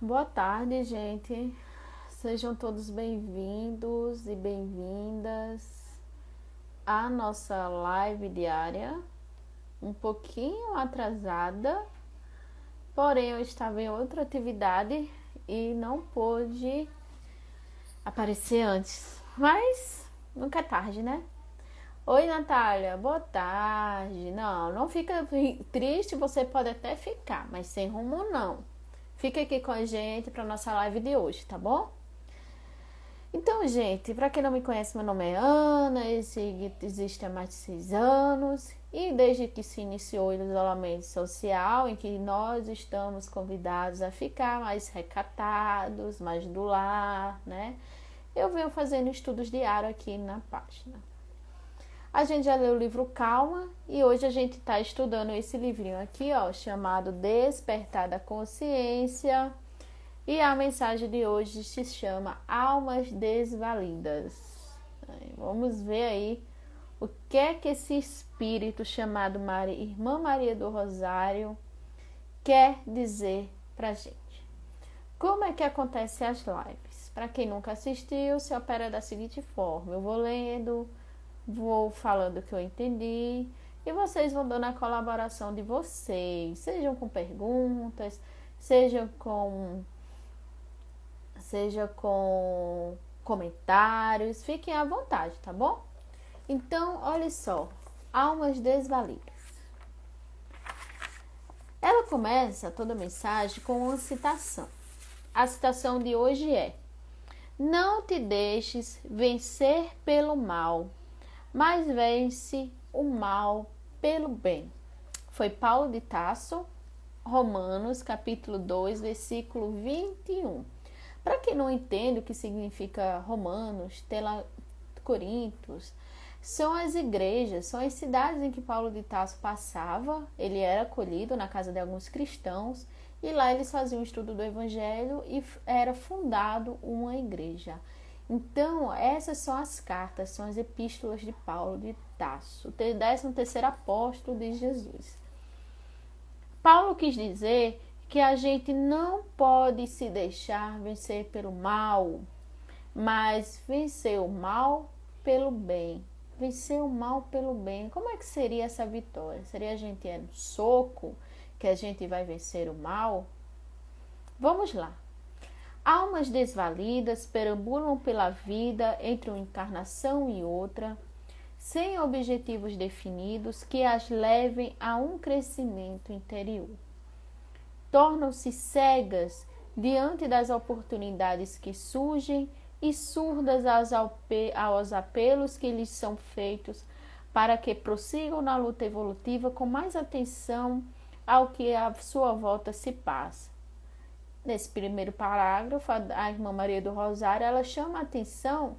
Boa tarde, gente. Sejam todos bem-vindos e bem-vindas à nossa live diária. Um pouquinho atrasada, porém eu estava em outra atividade e não pude aparecer antes. Mas nunca é tarde, né? Oi, Natália. Boa tarde. Não fica triste, você pode até ficar, mas sem rumo não. Fica aqui com a gente para nossa live de hoje, tá bom? Então, gente, para quem não me conhece, meu nome é Ana, existe há mais de 6 anos e desde que se iniciou o isolamento social, em que nós estamos convidados a ficar mais recatados, mais do lar, né? Eu venho fazendo estudos diários aqui na página. A gente já leu o livro Calma e hoje a gente está estudando esse livrinho aqui, ó, chamado Despertar da Consciência. E a mensagem de hoje se chama Almas Desvalidas. Vamos ver aí o que é que esse espírito chamado Irmã Maria do Rosário quer dizer pra gente. Como é que acontece as lives? Para quem nunca assistiu, se opera da seguinte forma: eu vou lendo, vou falando o que eu entendi e vocês vão dando a colaboração de vocês, sejam com perguntas, seja com comentários, fiquem à vontade, tá bom? Então, olha só, almas desvalidas. Ela começa toda a mensagem com uma citação. A citação de hoje é: não te deixes vencer pelo mal, mas vence o mal pelo bem. Foi Paulo de Tarso, Romanos, capítulo 2, versículo 21. Para quem não entende o que significa Romanos, Coríntios, são as igrejas, são as cidades em que Paulo de Tarso passava. Ele era acolhido na casa de alguns cristãos e lá eles faziam o estudo do evangelho e era fundado uma igreja. Então, essas são as cartas, são as epístolas de Paulo de Tarso, o 13º apóstolo de Jesus. Paulo quis dizer que a gente não pode se deixar vencer pelo mal, mas vencer o mal pelo bem. Vencer o mal pelo bem. Como é que seria essa vitória? Seria a gente no soco que a gente vai vencer o mal? Vamos lá. Almas desvalidas perambulam pela vida entre uma encarnação e outra, sem objetivos definidos que as levem a um crescimento interior. Tornam-se cegas diante das oportunidades que surgem e surdas aos apelos que lhes são feitos para que prossigam na luta evolutiva com mais atenção ao que à sua volta se passa. Nesse primeiro parágrafo, a irmã Maria do Rosário, ela chama a atenção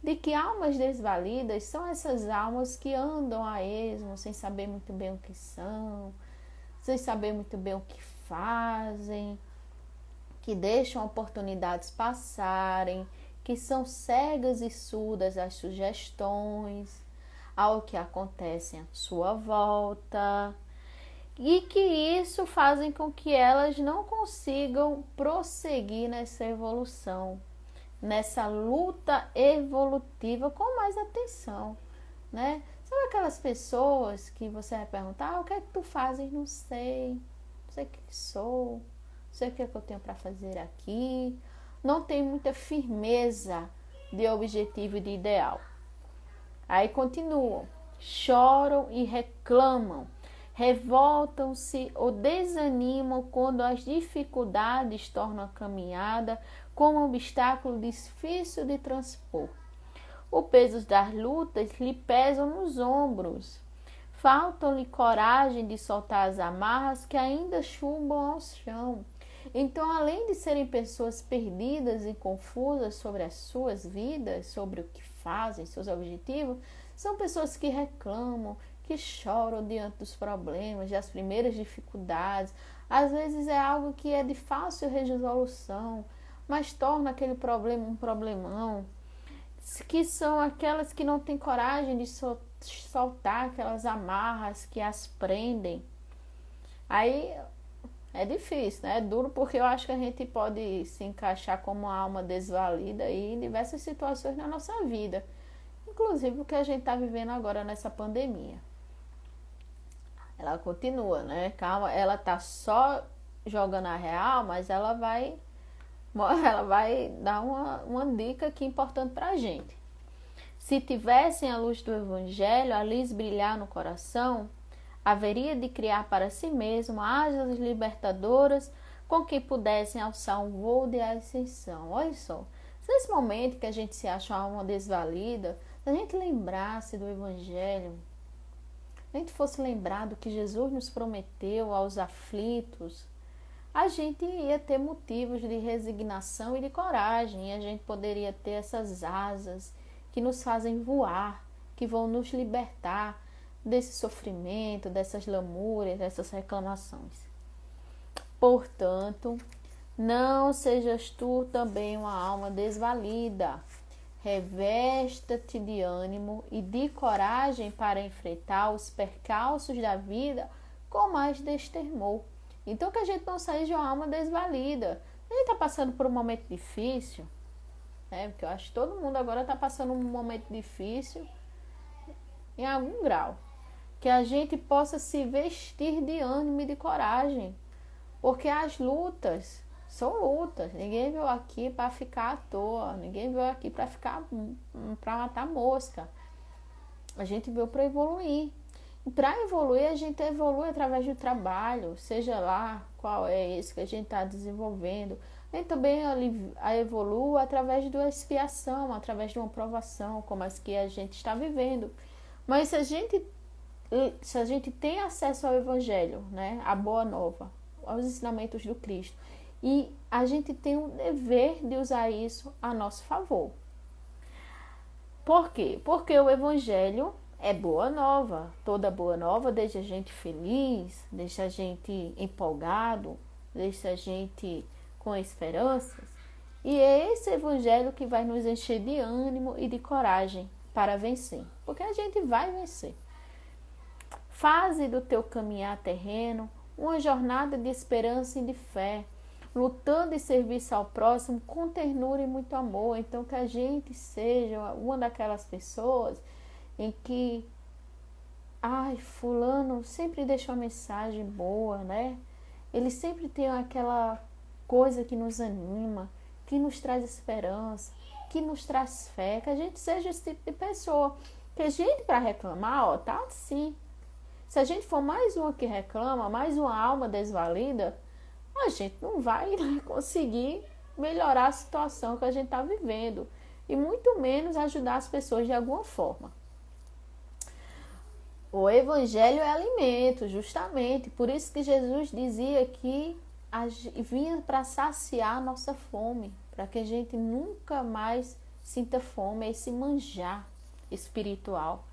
de que almas desvalidas são essas almas que andam a esmo, sem saber muito bem o que são, sem saber muito bem o que fazem, que deixam oportunidades passarem, que são cegas e surdas às sugestões, ao que acontece à sua volta, e que isso fazem com que elas não consigam prosseguir nessa evolução, nessa luta evolutiva com mais atenção, né? Sabe aquelas pessoas que você vai perguntar, o que é que tu fazes? Não sei o que sou, não sei o que é que eu tenho para fazer aqui, não tem muita firmeza de objetivo e de ideal. Aí continuam, choram e reclamam, revoltam-se ou desanimam quando as dificuldades tornam a caminhada como um obstáculo difícil de transpor. O peso das lutas lhe pesam nos ombros. Faltam-lhe coragem de soltar as amarras que ainda chumbam ao chão. Então, além de serem pessoas perdidas e confusas sobre as suas vidas, sobre o que fazem, seus objetivos, são pessoas que reclamam, que choram diante dos problemas, das primeiras dificuldades. Às vezes é algo que é de fácil resolução, mas torna aquele problema um problemão, que são aquelas que não têm coragem de soltar aquelas amarras que as prendem. Aí É difícil, né? É duro porque eu acho que a gente pode se encaixar como uma alma desvalida aí em diversas situações na nossa vida. Inclusive o que a gente está vivendo agora nessa pandemia. Ela continua, né? Calma, ela tá só jogando a real, mas ela vai dar uma dica aqui importante pra gente. Se tivessem a luz do Evangelho a lhes brilhar no coração, haveria de criar para si mesmo asas libertadoras com que pudessem alçar um voo de ascensão. Olha só, nesse momento que a gente se acha uma alma desvalida, se a gente lembrasse do Evangelho, se a gente fosse lembrar do que Jesus nos prometeu aos aflitos, a gente ia ter motivos de resignação e de coragem, e a gente poderia ter essas asas que nos fazem voar, que vão nos libertar desse sofrimento, dessas lamúrias, dessas reclamações. Portanto, não sejas tu também uma alma desvalida. Revesta-te de ânimo e de coragem para enfrentar os percalços da vida com mais destemor. Então, que a gente não seja uma alma desvalida. A gente está passando por um momento difícil, né? Porque eu acho que todo mundo agora está passando um momento difícil em algum grau. Que a gente possa se vestir de ânimo e de coragem. Porque as lutas são lutas. Ninguém veio aqui para ficar à toa. Ninguém veio aqui para matar mosca. A gente veio para evoluir. E para evoluir, a gente evolui através do trabalho, seja lá qual é esse que a gente está desenvolvendo. E também evolui através da expiação, através de uma provação, como as que a gente está vivendo. Mas se a gente tem acesso ao Evangelho, né, a boa nova, aos ensinamentos do Cristo, e a gente tem o dever de usar isso a nosso favor. Por quê? Porque o Evangelho é boa nova. Toda boa nova deixa a gente feliz, deixa a gente empolgado, deixa a gente com esperanças. E é esse Evangelho que vai nos encher de ânimo e de coragem para vencer. Porque a gente vai vencer. Faze do teu caminhar terreno uma jornada de esperança e de fé, lutando em serviço ao próximo com ternura e muito amor. Então, que a gente seja uma daquelas pessoas em que, fulano sempre deixa uma mensagem boa, né? Ele sempre tem aquela coisa que nos anima, que nos traz esperança, que nos traz fé, que a gente seja esse tipo de pessoa. Que a gente, para reclamar, tá assim. Se a gente for mais uma que reclama, mais uma alma desvalida, a gente não vai conseguir melhorar a situação que a gente está vivendo. E muito menos ajudar as pessoas de alguma forma. O Evangelho é alimento, justamente. Por isso que Jesus dizia que vinha para saciar a nossa fome. Para que a gente nunca mais sinta fome, esse manjar espiritual.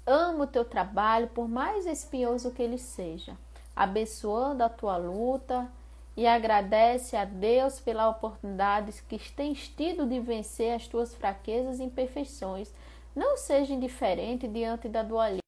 Ama o teu trabalho, por mais espinhoso que ele seja, abençoando a tua luta e agradece a Deus pela oportunidade que tens tido de vencer as tuas fraquezas e imperfeições. Não seja indiferente diante da dualidade.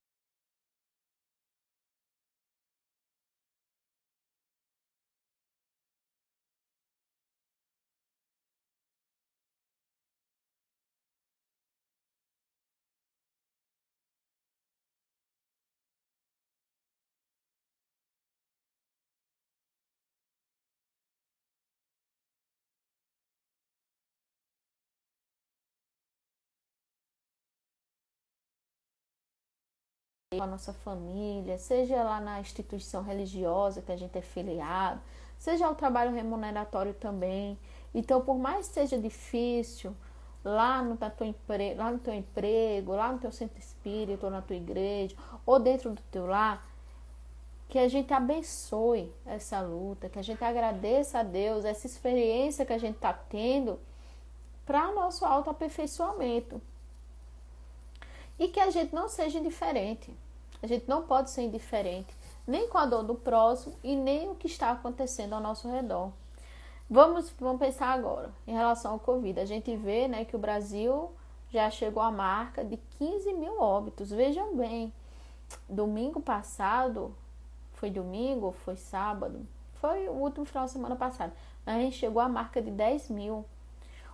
Com a nossa família, seja lá na instituição religiosa que a gente é filiado, seja o trabalho remuneratório também. Então, por mais que seja difícil, lá no teu emprego, lá no teu centro espírita, ou na tua igreja, ou dentro do teu lar, que a gente abençoe essa luta, que a gente agradeça a Deus essa experiência que a gente está tendo para o nosso autoaperfeiçoamento. E que a gente não seja indiferente. A gente não pode ser indiferente, nem com a dor do próximo e nem o que está acontecendo ao nosso redor. Vamos pensar agora, em relação ao Covid. A gente vê, né, que o Brasil já chegou à marca de 15 mil óbitos. Vejam bem, domingo passado foi domingo, foi sábado, foi o último final de semana passado, a gente chegou à marca de 10 mil.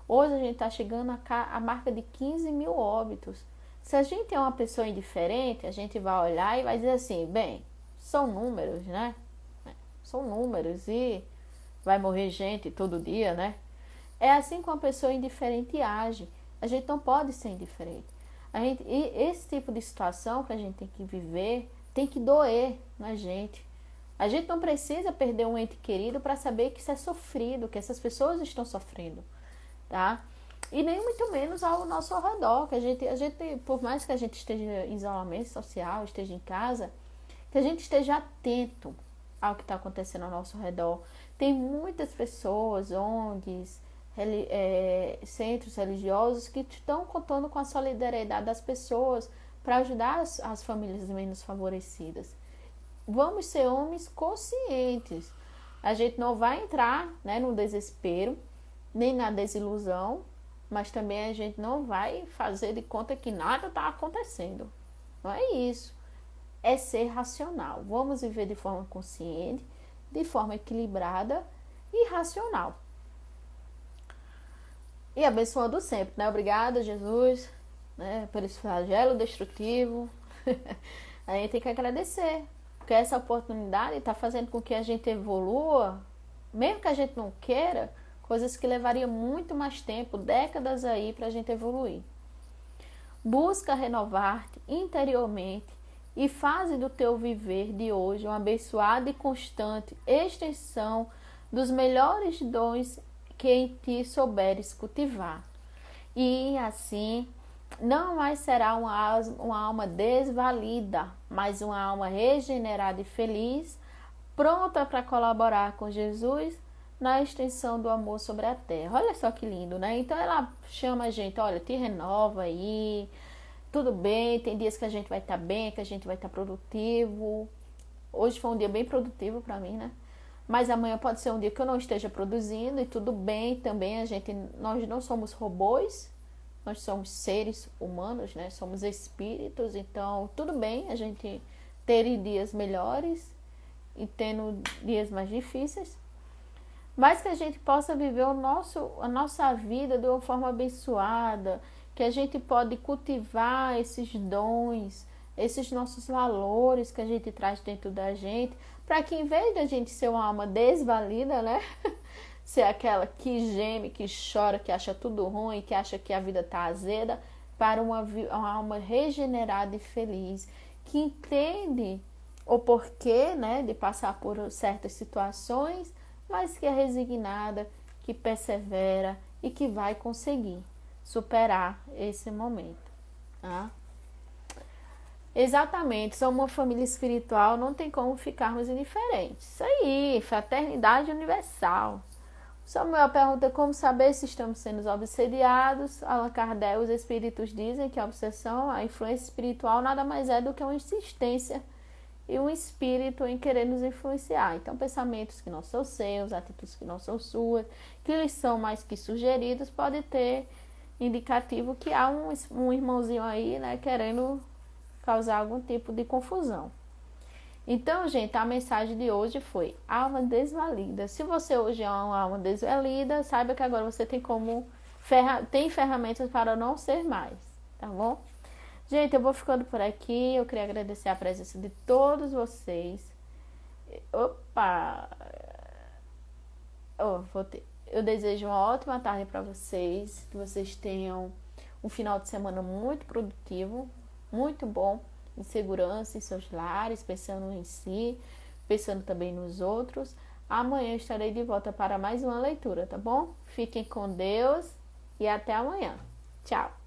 Hoje a gente está chegando a marca de 15 mil óbitos. Se a gente é uma pessoa indiferente, a gente vai olhar e vai dizer assim, bem, são números, né? São números e vai morrer gente todo dia, né? É assim que uma pessoa indiferente age. A gente não pode ser indiferente. E esse tipo de situação que a gente tem que viver tem que doer na gente. A gente não precisa perder um ente querido para saber que isso é sofrido, que essas pessoas estão sofrendo, tá? E nem muito menos ao nosso redor, que a gente, por mais que a gente esteja em isolamento social, esteja em casa, que a gente esteja atento ao que está acontecendo ao nosso redor. Tem muitas pessoas, ONGs, centros religiosos que estão contando com a solidariedade das pessoas para ajudar as famílias menos favorecidas. Vamos ser homens conscientes. A gente não vai entrar, né, no desespero, nem na desilusão, mas também a gente não vai fazer de conta que nada está acontecendo. Não é isso. É ser racional. Vamos viver de forma consciente, de forma equilibrada e racional. E abençoando sempre, né? Obrigada, Jesus, né, por esse flagelo destrutivo. A gente tem que agradecer, porque essa oportunidade está fazendo com que a gente evolua, mesmo que a gente não queira, coisas que levariam muito mais tempo, décadas aí, para a gente evoluir. Busca renovar-te interiormente e faze do teu viver de hoje uma abençoada e constante extensão dos melhores dons que em ti souberes cultivar. E assim, não mais será uma alma desvalida, mas uma alma regenerada e feliz, pronta para colaborar com Jesus na extensão do amor sobre a terra. Olha só que lindo, né? Então ela chama a gente, olha, te renova aí, tudo bem, tem dias que a gente vai estar bem, que a gente vai estar produtivo. Hoje foi um dia bem produtivo para mim, né? Mas amanhã pode ser um dia que eu não esteja produzindo e tudo bem também. Nós não somos robôs, nós somos seres humanos, né? Somos espíritos, então tudo bem a gente ter dias melhores e tendo dias mais difíceis, mas que a gente possa viver a nossa vida de uma forma abençoada, que a gente pode cultivar esses dons, esses nossos valores que a gente traz dentro da gente, para que em vez de a gente ser uma alma desvalida, né? Ser aquela que geme, que chora, que acha tudo ruim, que acha que a vida está azeda, para uma alma regenerada e feliz, que entende o porquê, né, de passar por certas situações, mas que é resignada, que persevera e que vai conseguir superar esse momento, tá? Exatamente, somos uma família espiritual, não tem como ficarmos indiferentes. Isso aí, fraternidade universal. Samuel pergunta como saber se estamos sendo obsediados. Allan Kardec, os espíritos dizem que a obsessão, a influência espiritual, nada mais é do que uma insistência e um espírito em querer nos influenciar. Então, pensamentos que não são seus, atitudes que não são suas, que lhes são mais que sugeridos, pode ter indicativo que há um irmãozinho aí, né, querendo causar algum tipo de confusão. Então, gente, a mensagem de hoje foi alma desvalida. Se você hoje é uma alma desvalida, saiba que agora você tem ferramentas para não ser mais, tá bom? Gente, eu vou ficando por aqui. Eu queria agradecer a presença de todos vocês. Opa! Eu desejo uma ótima tarde para vocês. Que vocês tenham um final de semana muito produtivo, muito bom, em segurança em seus lares, pensando em si, pensando também nos outros. Amanhã eu estarei de volta para mais uma leitura, tá bom? Fiquem com Deus e até amanhã. Tchau!